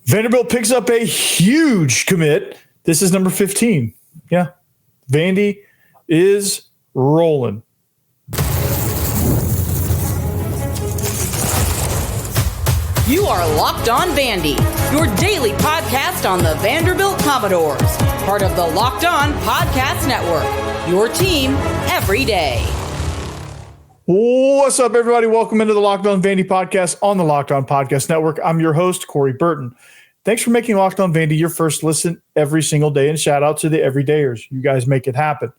Vanderbilt picks up a huge commit. This is number 15. Yeah. Vandy is rolling. You are Locked On Vandy, your daily podcast on the Vanderbilt Commodores, part of the Locked On Podcast Network, your team every day. What's up, everybody? Welcome into the Locked On Vandy podcast on the Locked On Podcast Network. I'm your host, Corey Burton. Thanks for making Locked On Vandy your first listen every single day, and shout out to the everydayers. You guys make it happen.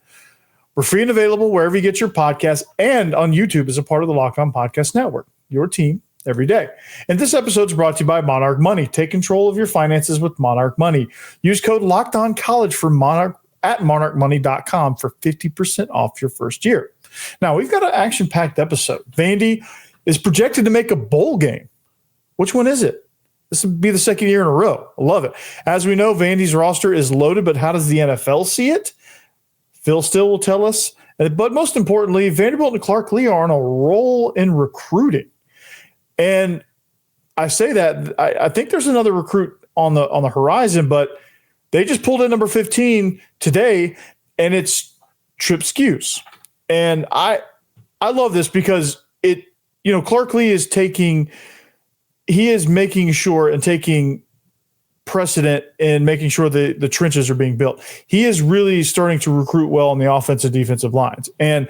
We're free and available wherever you get your podcasts and on YouTube as a part of the Locked On Podcast Network, your team every day. And this episode is brought to you by Monarch Money. Take control of your finances with Monarch Money. Use code LOCKEDONCollege for Monarch at monarchmoney.com for 50% off your first year. Now, we've got an action-packed episode. Vandy is projected to make a bowl game. Which one is it? This would be the second year in a row. I love it. As we know, Vandy's roster is loaded, but how does the NFL see it? Phil Still will tell us. But most importantly, Vanderbilt and Clark Lea are on a roll in recruiting. And I say that, I think there's another recruit on the horizon, but they just pulled in number 15 today, and it's Tripp Skewes. And I love this because Clark Lea is making sure and taking precedent in making sure the trenches are being built. He is really starting to recruit well on the offensive defensive lines. And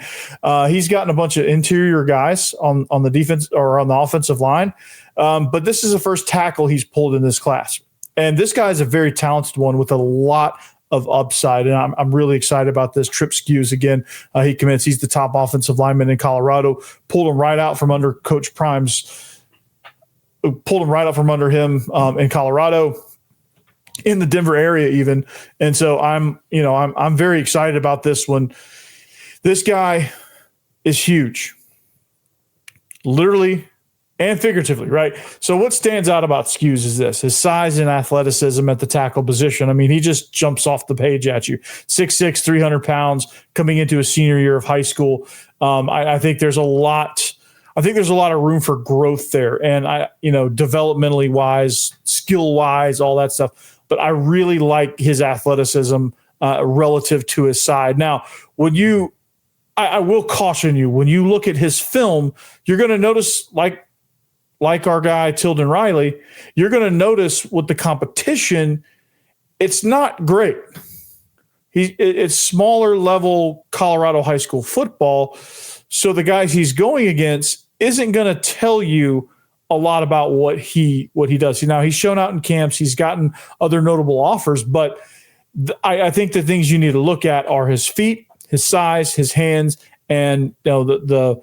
he's gotten a bunch of interior guys on the defense or on the offensive line. But this is the first tackle he's pulled in this class. And this guy is a very talented one with a lot of upside, and I'm really excited about this. Tripp Skewes, again, he commits. He's the top offensive lineman in Colorado. Pulled him right out from under Coach Prime's. Pulled him right out from under him in Colorado, in the Denver area even. And so I'm very excited about this one. This guy is huge, literally and figuratively, right? So what stands out about Skews is this: his size and athleticism at the tackle position. I mean, he just jumps off the page at you. 6'6", 300 pounds, coming into a senior year of high school. I think there's a lot. I think there's a lot of room for growth there, and developmentally wise, skill wise, all that stuff. But I really like his athleticism relative to his side. Now, I will caution you, when you look at his film, you're going to notice, like our guy Tilden Riley, you're going to notice with the competition, it's not great. It's smaller level Colorado high school football, so the guys he's going against isn't going to tell you a lot about what he does. Now, he's shown out in camps, he's gotten other notable offers, but I think the things you need to look at are his feet, his size, his hands, and the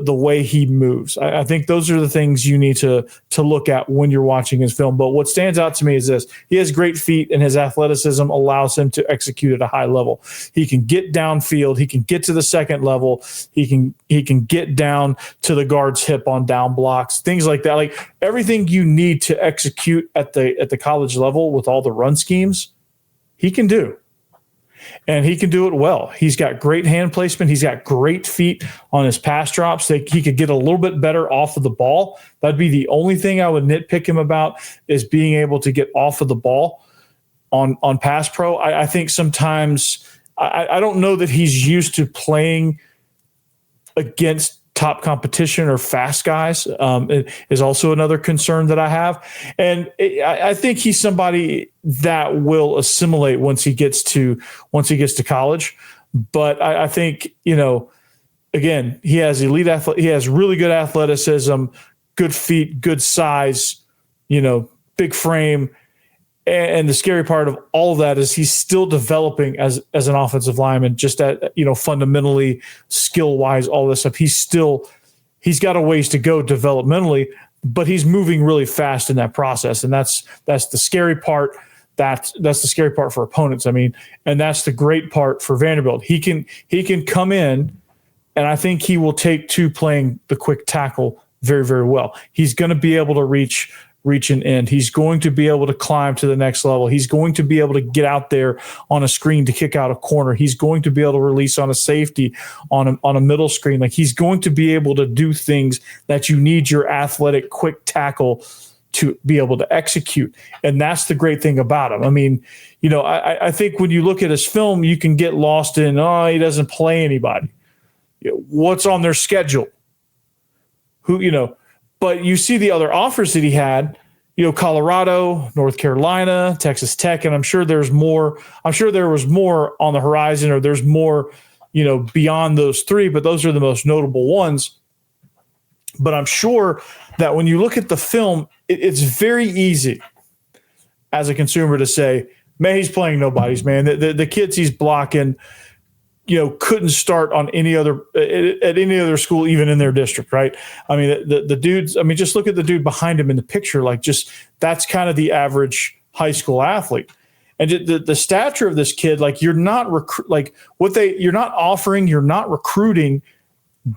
way he moves. I think those are the things you need to look at when you're watching his film. But what stands out to me is this: he has great feet, and his athleticism allows him to execute at a high level. He can get downfield. He can get to the second level. He can get down to the guard's hip on down blocks, things like that. Like everything you need to execute at the college level with all the run schemes, he can do. And he can do it well. He's got great hand placement. He's got great feet on his pass drops. He could get a little bit better off of the ball. That'd be the only thing I would nitpick him about, is being able to get off of the ball on pass pro. I think sometimes I don't know that he's used to playing against top competition or fast guys. It is also another concern that I have. And I think he's somebody that will assimilate once he gets to college. But I think, again, he has elite he has really good athleticism, good feet, good size, big frame. And the scary part of all of that is he's still developing as an offensive lineman, just at, fundamentally, skill wise, all this stuff. He's got a ways to go developmentally, but he's moving really fast in that process. And that's the scary part. That's the scary part for opponents. I mean, and that's the great part for Vanderbilt. He can come in, and I think he will take to playing the quick tackle very, very well. He's going to be able to reach an end. He's going to be able to climb to the next level. He's going to be able to get out there on a screen to kick out a corner. He's going to be able to release on a safety, on a middle screen. Like, he's going to be able to do things that you need your athletic, quick tackle to be able to execute. And that's the great thing about him. I mean, I think when you look at his film, you can get lost in, he doesn't play anybody. What's on their schedule? But you see the other offers that he had, Colorado, North Carolina, Texas Tech, and I'm sure there's more. I'm sure there was more on the horizon, or there's more, beyond those three, but those are the most notable ones. But I'm sure that when you look at the film, it's very easy as a consumer to say, man, he's playing nobodies, man. The kids he's blocking, couldn't start on any other at any other school, even in their district, right? I mean, the dudes. I mean, just look at the dude behind him in the picture. Like, just that's kind of the average high school athlete. And the stature of this kid, like, you're not you're not offering, you're not recruiting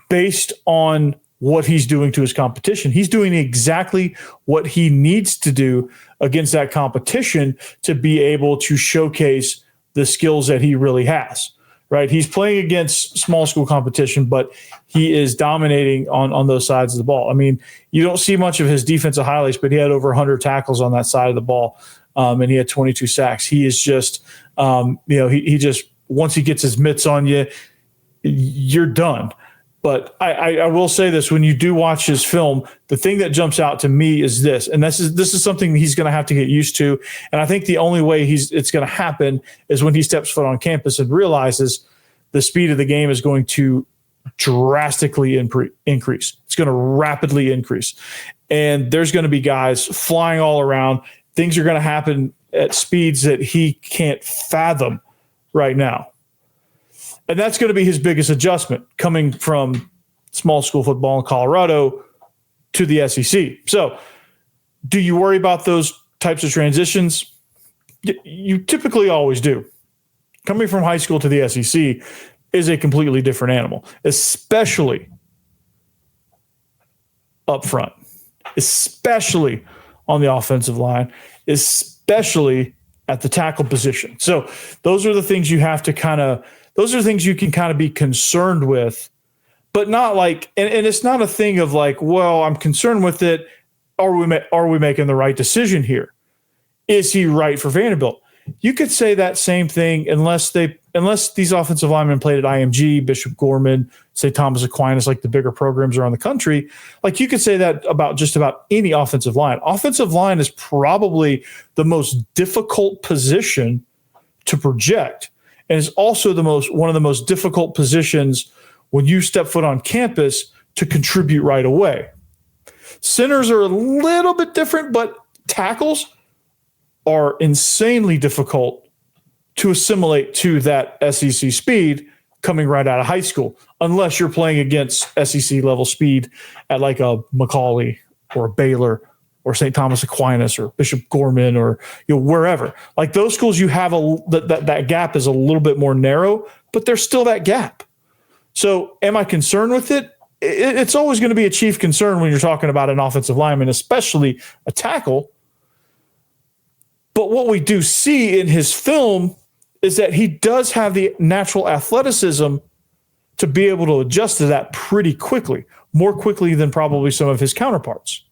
based on what he's doing to his competition. He's doing exactly what he needs to do against that competition to be able to showcase the skills that he really has, right? He's playing against small school competition, but he is dominating on those sides of the ball. I mean, you don't see much of his defensive highlights, but he had over 100 tackles on that side of the ball, and he had 22 sacks. He is just, he just, once he gets his mitts on you, you're done. But I will say this: when you do watch his film, the thing that jumps out to me is this, and this is something he's going to have to get used to. And I think the only way it's going to happen is when he steps foot on campus and realizes the speed of the game is going to drastically increase. It's going to rapidly increase, and there's going to be guys flying all around. Things are going to happen at speeds that he can't fathom right now. And that's going to be his biggest adjustment, coming from small school football in Colorado to the SEC. So do you worry about those types of transitions? You typically always do. Coming from high school to the SEC is a completely different animal, especially up front, especially on the offensive line, especially at the tackle position. So those are the things you have to those are things you can kind of be concerned with, but not like, and it's not a thing of like, well, I'm concerned with it. Are we making the right decision here? Is he right for Vanderbilt? You could say that same thing unless these offensive linemen played at IMG, Bishop Gorman, St. Thomas Aquinas, like the bigger programs around the country. Like, you could say that about just about any offensive line. Offensive line is probably the most difficult position to project. And it's also one of the most difficult positions when you step foot on campus to contribute right away. Centers are a little bit different, but tackles are insanely difficult to assimilate to that SEC speed coming right out of high school, unless you're playing against SEC level speed at like a Macaulay or a Baylor or St. Thomas Aquinas or Bishop Gorman or wherever. Like, those schools, you have that gap is a little bit more narrow, but there's still that gap. So am I concerned with it? It's always going to be a chief concern when you're talking about an offensive lineman, especially a tackle. But what we do see in his film is that he does have the natural athleticism to be able to adjust to that pretty quickly, more quickly than probably some of his counterparts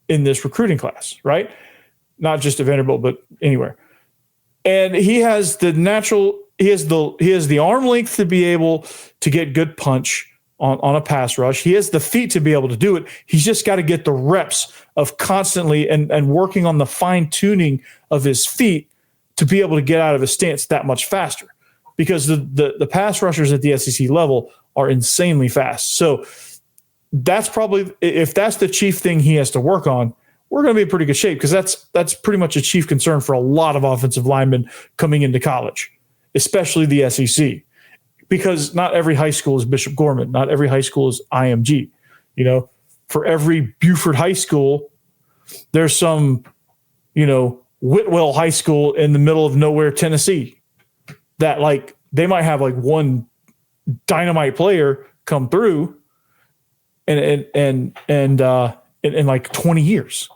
in this recruiting class, right? Not just at Vanderbilt, but anywhere. And he has the arm length to be able to get good punch on a pass rush. He has the feet to be able to do it. He's just got to get the reps of constantly and working on the fine tuning of his feet to be able to get out of his stance that much faster, because the pass rushers at the SEC level are insanely fast. So that's probably, if that's the chief thing he has to work on, we're going to be in pretty good shape, because that's pretty much a chief concern for a lot of offensive linemen coming into college, especially the SEC, because not every high school is Bishop Gorman. Not every high school is IMG. For every Buford high school, there's some, Whitwell High School in the middle of nowhere, Tennessee, that like they might have like one dynamite player come through in like 20 years.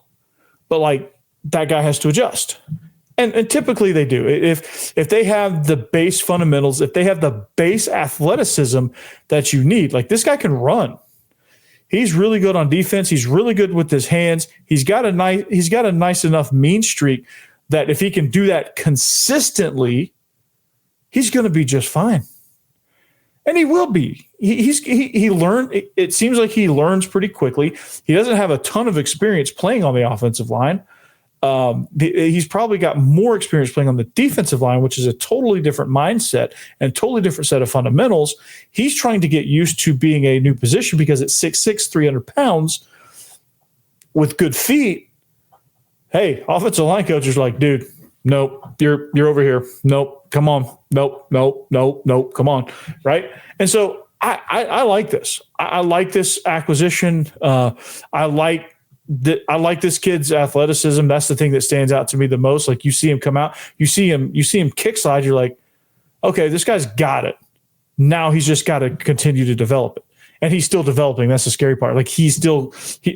But like, that guy has to adjust. And typically they do. If they have the base fundamentals, if they have the base athleticism that you need, like, this guy can run. He's really good on defense. He's really good with his hands. He's got a nice enough mean streak that if he can do that consistently, he's going to be just fine. And he will be. He learned. It seems like he learns pretty quickly. He doesn't have a ton of experience playing on the offensive line. He's probably got more experience playing on the defensive line, which is a totally different mindset and totally different set of fundamentals. He's trying to get used to being a new position because at 6'6", 300 pounds with good feet, hey, offensive line coaches are like, dude, nope, you're over here. Nope, come on. Nope, come on, right? And so I like this. I like this acquisition. I like this kid's athleticism. That's the thing that stands out to me the most. Like, you see him come out, you see him kick slide. You're like, okay, this guy's got it. Now he's just got to continue to develop it, and he's still developing. That's the scary part. Like,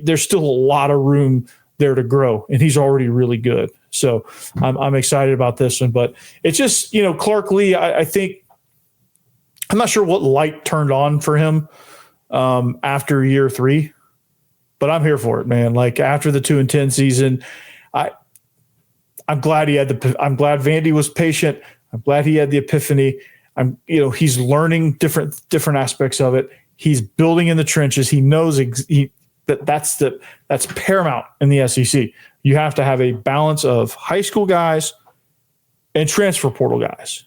there's still a lot of room there to grow, and he's already really good. So I'm excited about this one, but it's just, Clark Lea, I think, I'm not sure what light turned on for him after year 3, but I'm here for it, man. Like, after the 2-10 season, I'm glad I'm glad Vandy was patient. I'm glad he had the epiphany. He's learning different aspects of it. He's building in the trenches. He knows that's paramount in the SEC. You have to have a balance of high school guys and transfer portal guys.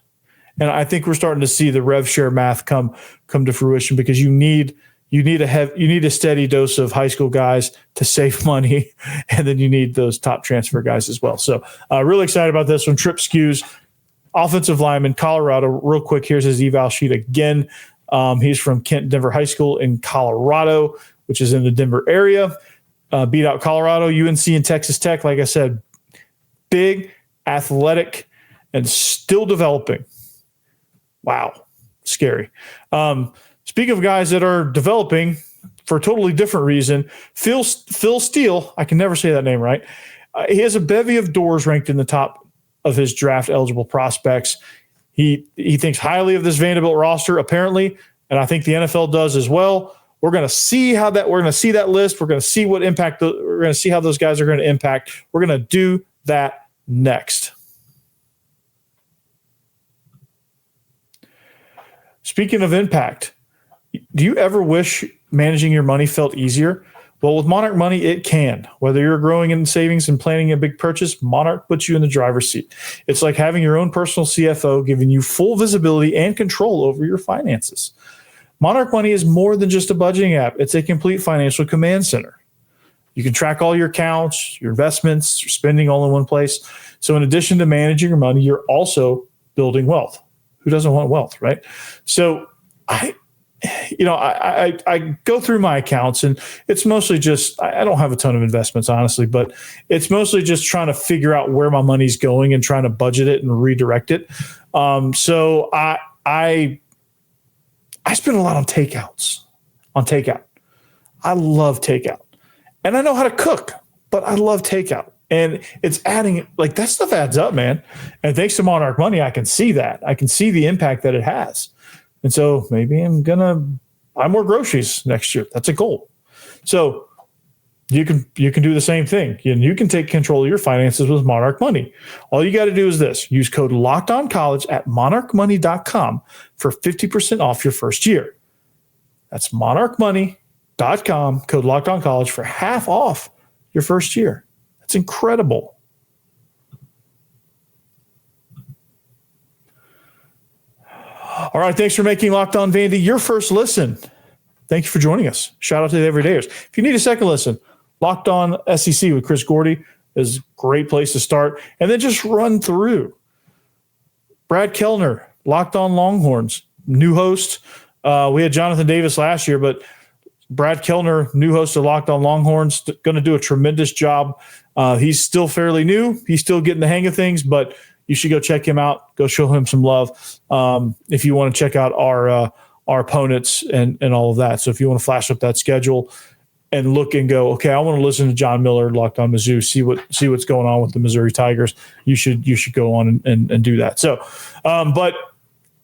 And I think we're starting to see the rev share math come to fruition, because you need a steady dose of high school guys to save money, and then you need those top transfer guys as well. So really excited about this one. Tripp Skewes, offensive lineman, Colorado. Real quick, here's his eval sheet again. He's from Kent Denver High School in Colorado, which is in the Denver area. Beat out Colorado, UNC, and Texas Tech. Like I said, big, athletic, and still developing. Wow, scary. Speaking of guys that are developing for a totally different reason, Phil Steele, I can never say that name right. He has a bevy of doors ranked in the top of his draft-eligible prospects. He thinks highly of this Vanderbilt roster, apparently, and I think the NFL does as well. We're going to see that list. We're going to see what impact. We're going to see how those guys are going to impact. We're going to do that next. Speaking of impact, do you ever wish managing your money felt easier? Well, with Monarch Money, it can. Whether you're growing in savings and planning a big purchase, Monarch puts you in the driver's seat. It's like having your own personal CFO, giving you full visibility and control over your finances. Monarch Money is more than just a budgeting app. It's a complete financial command center. You can track all your accounts, your investments, your spending all in one place. So in addition to managing your money, you're also building wealth. Who doesn't want wealth, right? So I go through my accounts, and it's mostly just, I don't have a ton of investments, honestly, but it's mostly just trying to figure out where my money's going and trying to budget it and redirect it. So I spend a lot on takeout. I love takeout. And I know how to cook, but I love takeout. And it's adding, like, that stuff adds up, man. And thanks to Monarch Money, I can see that. I can see the impact that it has. And so maybe I'm going to buy more groceries next year. That's a goal. So you can do the same thing. You can take control of your finances with Monarch Money. All you got to do is this. Use code LOCKEDONCollege at monarchmoney.com for 50% off your first year. That's monarchmoney.com, code LOCKEDONCollege for half off your first year. That's incredible. All right, thanks for making Locked On Vandy your first listen. Thank you for joining us. Shout out to the Everydayers. If you need a second listen, Locked On SEC with Chris Gordy is a great place to start. And then just run through. Brad Kellner, Locked On Longhorns, new host. We had Jonathan Davis last year, but Brad Kellner, new host of Locked On Longhorns, going to do a tremendous job. He's still fairly new. He's still getting the hang of things, but you should go check him out. Go show him some love if you want to check out our opponents and all of that. So if you want to flash up that schedule and look and go, okay, I want to listen to John Miller, Locked On Mizzou, see what's going on with the Missouri Tigers. You should go on and do that. So, but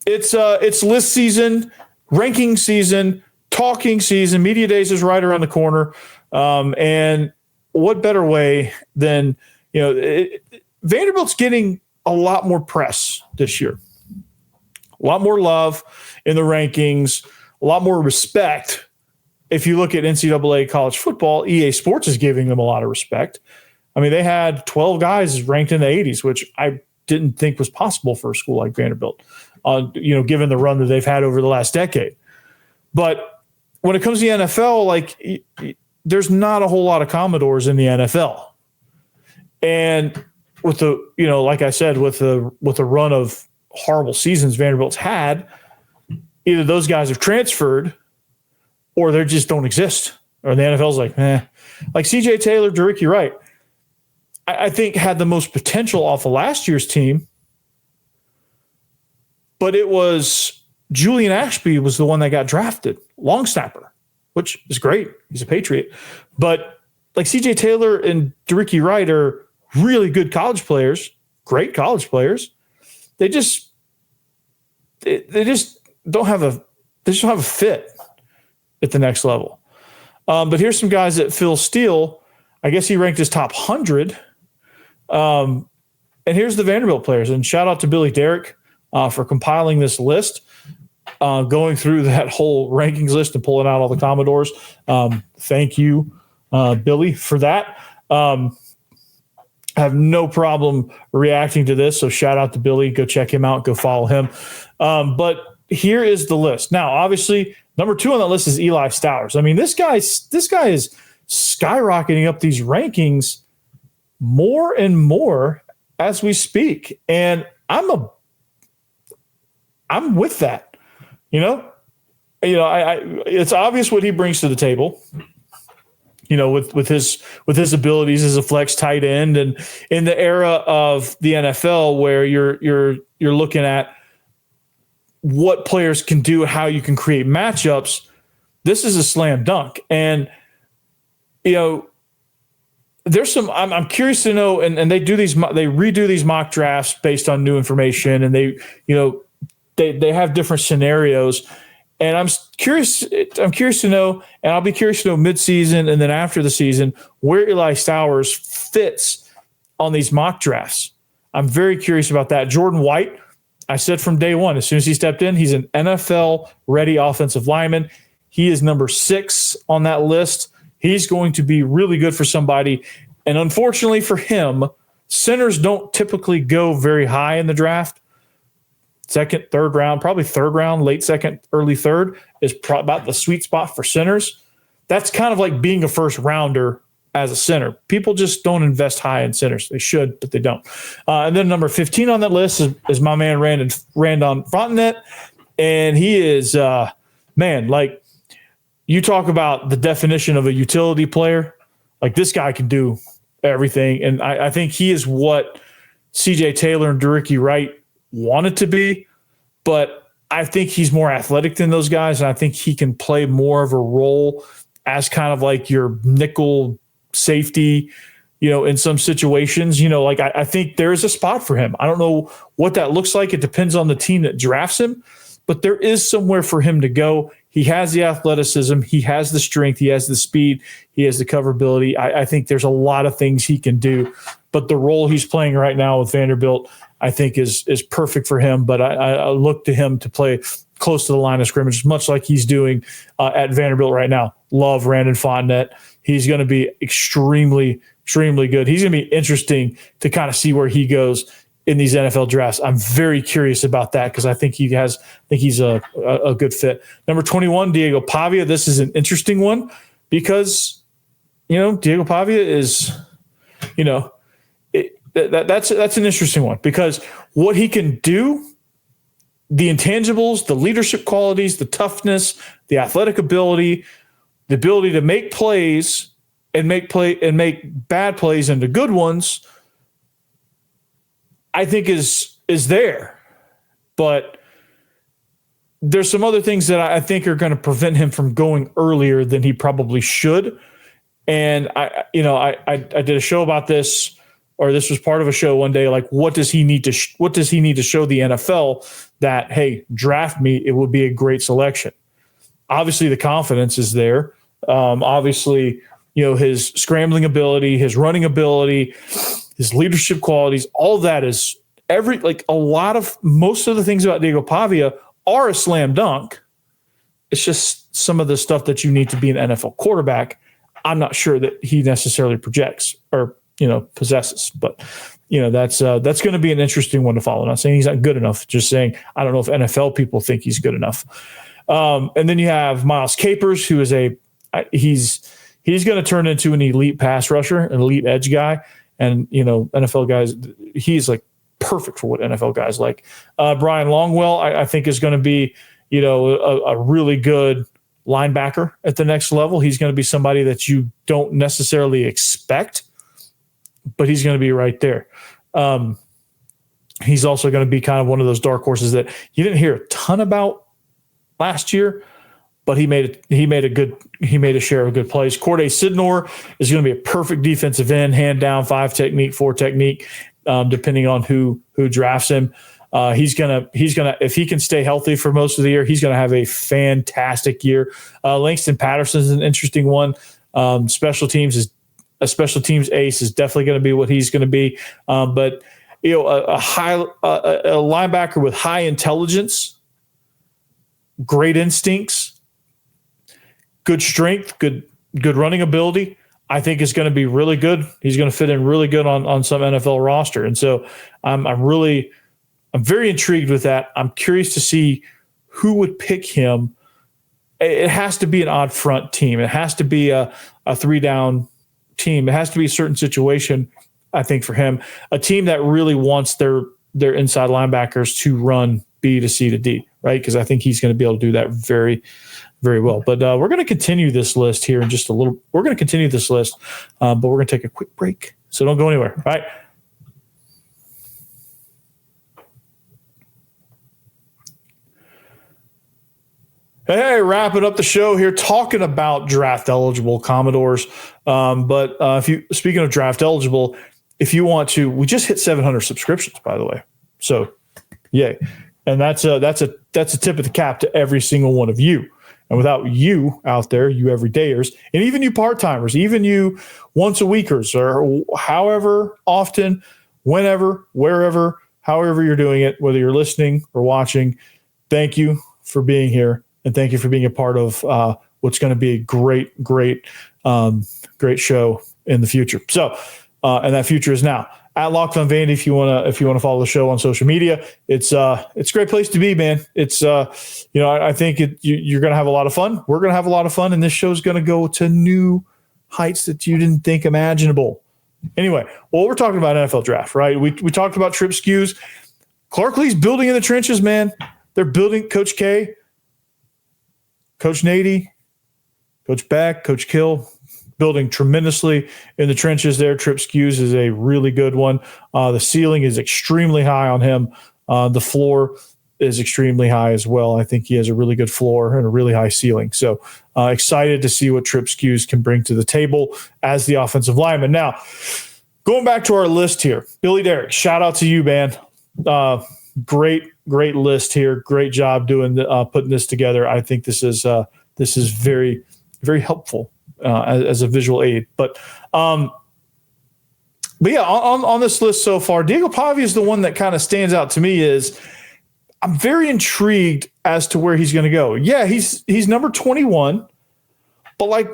it's list season, ranking season, talking season. Media days is right around the corner. And what better way than, Vanderbilt's getting a lot more press this year, a lot more love in the rankings, a lot more respect. If you look at NCAA college football, EA Sports is giving them a lot of respect. I mean, they had 12 guys ranked in the 80s, which I didn't think was possible for a school like Vanderbilt, given the run that they've had over the last decade. But when it comes to the NFL, there's not a whole lot of Commodores in the NFL. And with the, like I said, with the run of horrible seasons Vanderbilt's had, either those guys have transferred or they just don't exist. Or the NFL's like CJ Taylor, Ricky Wright, I think had the most potential off of last year's team, but it was Julian Ashby was the one that got drafted, long snapper, which is great. He's a Patriot. But CJ Taylor and Ricky Wright are really good college players, great college players. They just don't have a fit at the next level. But here's some guys that Phil Steele, I guess he ranked his top 100. And here's the Vanderbilt players. And shout out to Billy Derrick for compiling this list, going through that whole rankings list and pulling out all the Commodores. Thank you, Billy, for that. I have no problem reacting to this. So shout out to Billy. Go check him out. Go follow him. But here is the list. Now, obviously, number 2 on that list is Eli Stowers. I mean, this guy is skyrocketing up these rankings more and more as we speak. And I'm with that. It's obvious what he brings to the table. With his abilities as a flex tight end, and in the era of the NFL where you're looking at what players can do, how you can create matchups, this is a slam dunk. And there's some I'm curious to know, and they redo these mock drafts based on new information, and they have different scenarios. And I'm curious to know, and I'll be curious to know midseason and then after the season, where Eli Stowers fits on these mock drafts. I'm very curious about that. Jordan White, I said from day one, as soon as he stepped in, he's an NFL-ready offensive lineman. He is number 6 on that list. He's going to be really good for somebody. And unfortunately for him, centers don't typically go very high in the draft. Second, third round, probably third round, late second, early third is about the sweet spot for centers. That's kind of like being a first rounder as a center. People just don't invest high in centers. They should, but they don't. And then number 15 on that list is my man Randon Fontenette. And he is, you talk about the definition of a utility player. This guy can do everything. And I think he is what CJ Taylor and Ricky Wright wanted to be, but I think he's more athletic than those guys, and I think he can play more of a role as kind of like your nickel safety, in some situations. I think there is a spot for him. I don't know what that looks like. It depends on the team that drafts him, but there is somewhere for him to go. He has the athleticism, he has the strength, he has the speed, he has the coverability. I think there's a lot of things he can do, but the role he's playing right now with Vanderbilt, I think is perfect for him. But I look to him to play close to the line of scrimmage, much like he's doing at Vanderbilt right now. Love Randon Fontenette. He's going to be extremely, extremely good. He's going to be interesting to kind of see where he goes in these NFL drafts. I'm very curious about that because I think he's a good fit. Number 21, Diego Pavia. This is an interesting one because, Diego Pavia is, that's an interesting one because what he can do, the intangibles, the leadership qualities, the toughness, the athletic ability, the ability to make plays and make bad plays into good ones, I think is there. But there's some other things that I think are going to prevent him from going earlier than he probably should. And I did a show about this, or this was part of a show one day. Like, what does he need to show the NFL that, hey, draft me? It would be a great selection. Obviously, the confidence is there. Obviously, his scrambling ability, his running ability, his leadership qualities, all that is most of the things about Diego Pavia are a slam dunk. It's just some of the stuff that you need to be an NFL quarterback. I'm not sure that he necessarily projects or, possesses, but that's going to be an interesting one to follow. I'm not saying he's not good enough, just saying, I don't know if NFL people think he's good enough. And then you have Miles Capers, who is he's going to turn into an elite pass rusher, an elite edge guy. And, NFL guys, he's like perfect for what NFL guys like. Brian Longwell, I think is going to be, a really good linebacker at the next level. He's going to be somebody that you don't necessarily expect, but he's going to be right there. He's also going to be kind of one of those dark horses that you didn't hear a ton about last year, but he made a share of good plays. Corday Sidnor is going to be a perfect defensive end, hand down, 5 technique, 4 technique, depending on who drafts him. He's gonna if he can stay healthy for most of the year, he's gonna have a fantastic year. Langston Patterson is an interesting one. Special teams ace is definitely going to be what he's going to be. But a linebacker with high intelligence, great instincts, good strength, good running ability, I think is going to be really good. He's going to fit in really good on some NFL roster. And so I'm very intrigued with that. I'm curious to see who would pick him. It has to be an odd front team. It has to be a 3-down team. It has to be a certain situation, I think, for him. A team that really wants their inside linebackers to run B to C to D, right? Because I think he's going to be able to do that very, very well. But we're going to continue this list here in just a little. We're going to continue this list, but we're going to take a quick break. So don't go anywhere, all right? Hey, wrapping up the show here, talking about draft eligible Commodores. But speaking of draft eligible, if you want to, we just hit 700 subscriptions, by the way. So, yay! And that's a tip of the cap to every single one of you. And without you out there, you everydayers, and even you part-timers, even you once a weekers, or however often, whenever, wherever, however you're doing it, whether you're listening or watching, thank you for being here. And thank you for being a part of what's going to be a great, great show in the future. So, and that future is now. At Locked on Vandy, if you want to follow the show on social media, it's a great place to be, man. It's I think you're going to have a lot of fun. We're going to have a lot of fun, and this show's going to go to new heights that you didn't think imaginable. Anyway, well, we're talking about NFL draft, right? We talked about Tripp Skewes. Clark Lea's building in the trenches, man. They're building. Coach K, Coach Nady, Coach Beck, Coach Kill, building tremendously in the trenches there. Tripp Skewes is a really good one. The ceiling is extremely high on him. The floor is extremely high as well. I think he has a really good floor and a really high ceiling. So excited to see what Tripp Skewes can bring to the table as the offensive lineman. Now, going back to our list here, Billy Derrick, shout out to you, man. Great list here. Great job doing putting this together. I think this is very, very helpful as a visual aid. But yeah, on this list so far, Diego Pavia is the one that kind of stands out to me. Is I'm very intrigued as to where he's going to go. Yeah, he's number 21, but like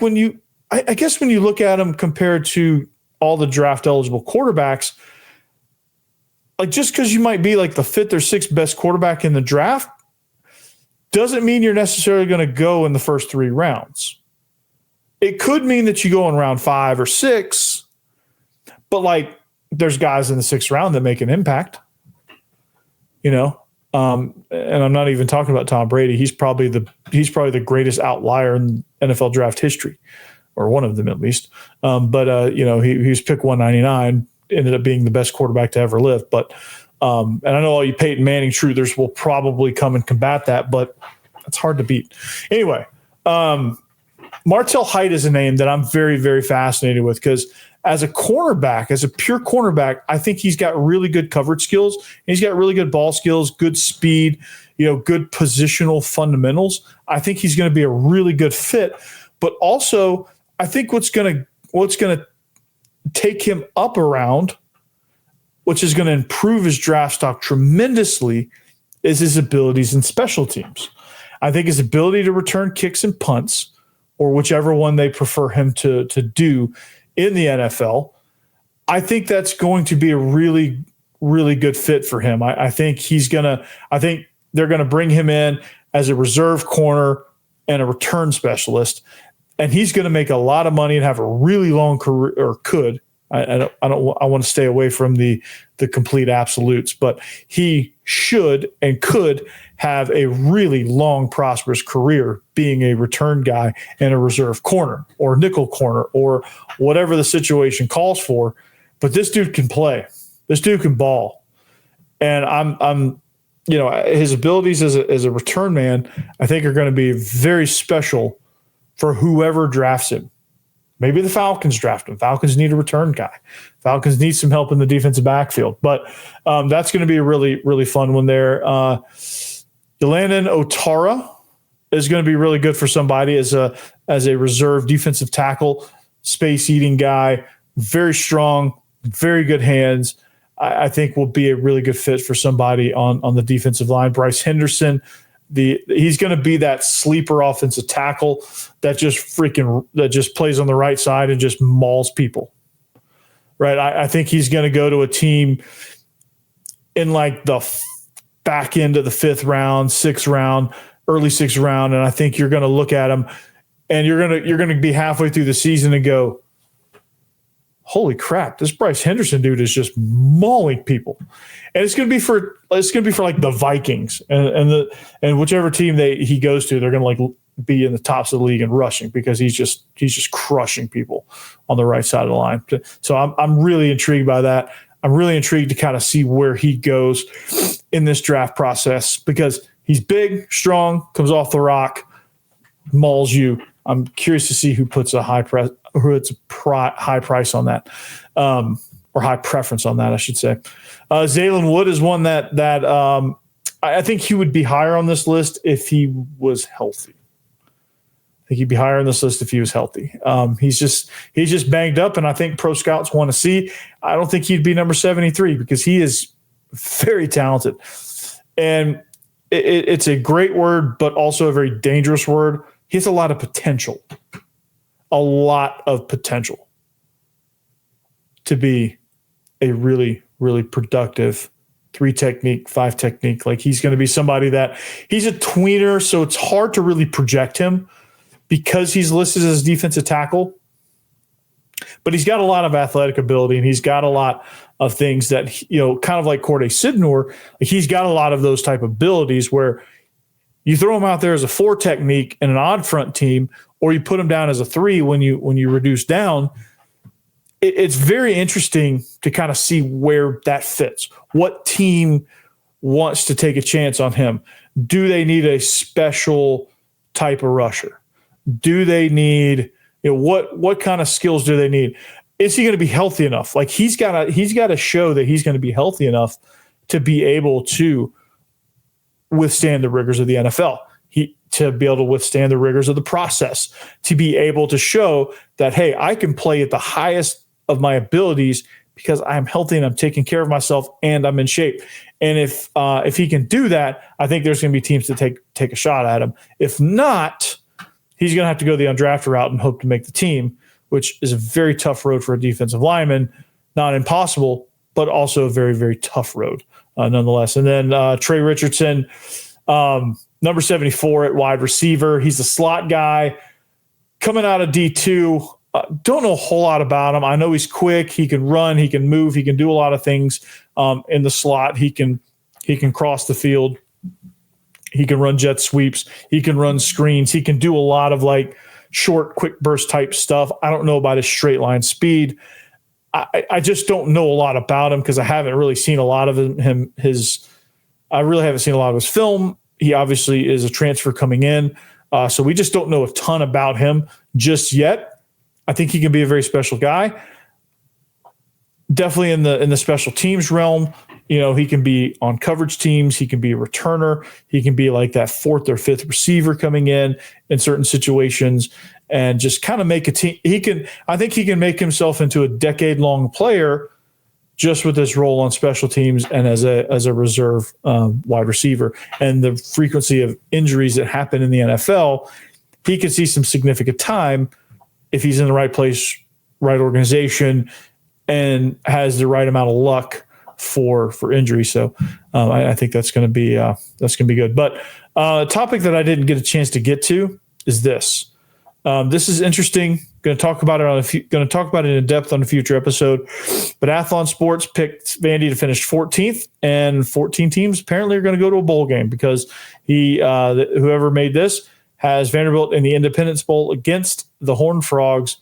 I guess when you look at him compared to all the draft eligible quarterbacks, like just because you might be like the 5th or 6th best quarterback in the draft doesn't mean you're necessarily going to go in the first 3 rounds. It could mean that you go in round 5 or 6, but like there's guys in the 6th round that make an impact, and I'm not even talking about Tom Brady. He's probably the greatest outlier in NFL draft history, or one of them at least. But he was pick 199. Ended up being the best quarterback to ever live. But and I know all you Peyton Manning truthers will probably come and combat that, but it's hard to beat. Anyway, Martell Height is a name that I'm very, very fascinated with because as a cornerback, as a pure cornerback, I think he's got really good coverage skills. He's got really good ball skills, good speed. good positional fundamentals. I think he's going to be a really good fit. But also, I think what's going to take him up around, which is going to improve his draft stock tremendously, is his abilities in special teams. I think his ability to return kicks and punts, or whichever one they prefer him to do in the NFL, I think that's going to be a really, really good fit for him. I think they're going to bring him in as a reserve corner and a return specialist, and he's going to make a lot of money and have a really long career, or could. I want to stay away from the complete absolutes, but he should and could have a really long, prosperous career being a return guy and a reserve corner or nickel corner or whatever the situation calls for. But this dude can play. This dude can ball, and I'm his abilities as a return man, I think, are going to be very special for whoever drafts him. Maybe the Falcons draft him. Falcons need a return guy. Falcons need some help in the defensive backfield. But that's going to be a really, really fun one there. Yolanan Otara is going to be really good for somebody as a reserve defensive tackle, space-eating guy, very strong, very good hands. I think will be a really good fit for somebody on the defensive line. Bryce Henderson, he's going to be that sleeper offensive tackle that just plays on the right side and just mauls people, right? I think he's going to go to a team in like the back end of the 5th round, 6th round, early 6th round, and I think you're going to look at him and you're going to be halfway through the season and go, holy crap, this Bryce Henderson dude is just mauling people. And it's going to be for like the Vikings and whichever team he goes to, they're going to like be in the tops of the league and rushing because he's just crushing people on the right side of the line. So I'm really intrigued by that. I'm really intrigued to kind of see where he goes in this draft process because he's big, strong, comes off the rock, mauls you. I'm curious to see who puts a high price on that, or high preference on that, I should say. Zaylen Wood is one that I think he would be higher on this list if he was healthy. I think he'd be higher on this list if he was healthy. He's just banged up, and I think pro scouts want to see. I don't think he'd be number 73 because he is very talented, and it's a great word, but also a very dangerous word. He has a lot of potential to be a really, really productive 3-technique, 5-technique. Like he's going to be somebody that he's a tweener, so it's hard to really project him because he's listed as defensive tackle. But he's got a lot of athletic ability, and he's got a lot of things that, kind of like Corday Sidnor, like he's got a lot of those type of abilities where you throw him out there as a 4-technique in an odd front team, or you put him down as a 3 when you reduce down. It's very interesting to kind of see where that fits. What team wants to take a chance on him? Do they need a special type of rusher? Do they need what kind of skills do they need? Is he going to be healthy enough? Like he's got to show that he's going to be healthy enough to be able to withstand the rigors of the NFL, to be able to withstand the rigors of the process, to be able to show that, hey, I can play at the highest of my abilities because I'm healthy and I'm taking care of myself and I'm in shape. And if he can do that, I think there's going to be teams to take a shot at him. If not, he's going to have to go the undrafted route and hope to make the team, which is a very tough road for a defensive lineman. Not impossible, but also a very, very tough road. Nonetheless. And then Trey Richardson, number 74 at wide receiver. He's a slot guy coming out of D2. Don't know a whole lot about him. I know he's quick. He can run. He can move. He can do a lot of things in the slot. He can cross the field. He can run jet sweeps. He can run screens. He can do a lot of like short, quick burst type stuff. I don't know about his straight line speed. I just don't know a lot about him because I haven't really seen a lot of him. I really haven't seen a lot of his film. He obviously is a transfer coming in, so we just don't know a ton about him just yet. I think he can be a very special guy. Definitely in the special teams realm. he can be on coverage teams. He can be a returner. He can be like that fourth or fifth receiver coming in certain situations and just kind of make a team. I think he can make himself into a decade-long player just with this role on special teams and as a reserve wide receiver. And the frequency of injuries that happen in the NFL, he could see some significant time if he's in the right place, right organization, and has the right amount of luck for injury. So I think that's going to be good. But a topic that I didn't get a chance to get to is this. This is interesting. Going to talk about it in depth on a future episode. But Athlon Sports picked Vandy to finish 14th, and 14 teams apparently are going to go to a bowl game because whoever made this has Vanderbilt in the Independence Bowl against the Horned Frogs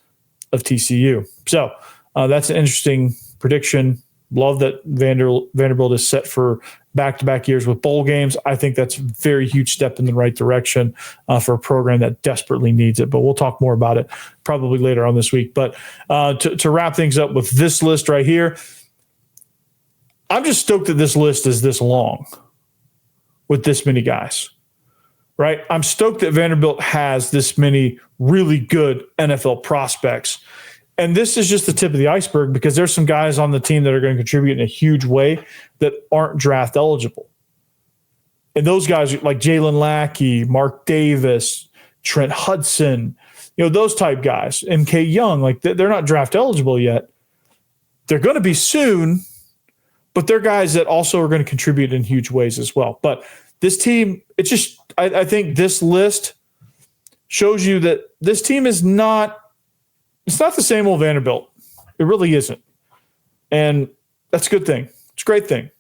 of TCU. So that's an interesting prediction. Love that Vanderbilt is set for back-to-back years with bowl games. I think that's a very huge step in the right direction for a program that desperately needs it. But we'll talk more about it probably later on this week. But to wrap things up with this list right here, I'm just stoked that this list is this long with this many guys, right? I'm stoked that Vanderbilt has this many really good NFL prospects. And this is just the tip of the iceberg because there's some guys on the team that are going to contribute in a huge way that aren't draft eligible. And those guys like Jalen Lackey, Mark Davis, Trent Hudson, those type guys, MK Young, like they're not draft eligible yet. They're going to be soon, but they're guys that also are going to contribute in huge ways as well. But this team, I think this list shows you that this team is not, it's not the same old Vanderbilt. It really isn't. And that's a good thing. It's a great thing.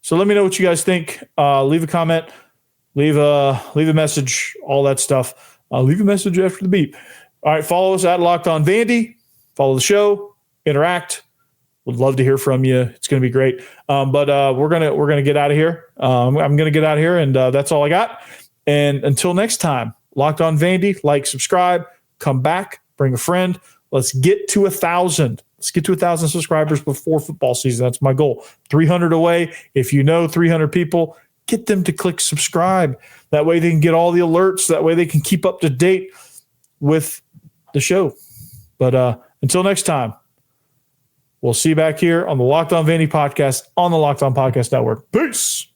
So let me know what you guys think. Leave a comment, leave a message, all that stuff. Leave a message after the beep. All right, follow us at Locked On Vandy. Follow the show, interact. Would love to hear from you. It's going to be great. But we're gonna get out of here. I'm going to get out of here, and that's all I got. And until next time, Locked On Vandy. Like, subscribe, come back, bring a friend. Let's get to 1,000. Let's get to 1,000 subscribers before football season. That's my goal. 300 away. If you know 300 people, get them to click subscribe. That way they can get all the alerts. That way they can keep up to date with the show. But until next time, we'll see you back here on the Locked On Vandy podcast on the Locked On Podcast Network. Peace.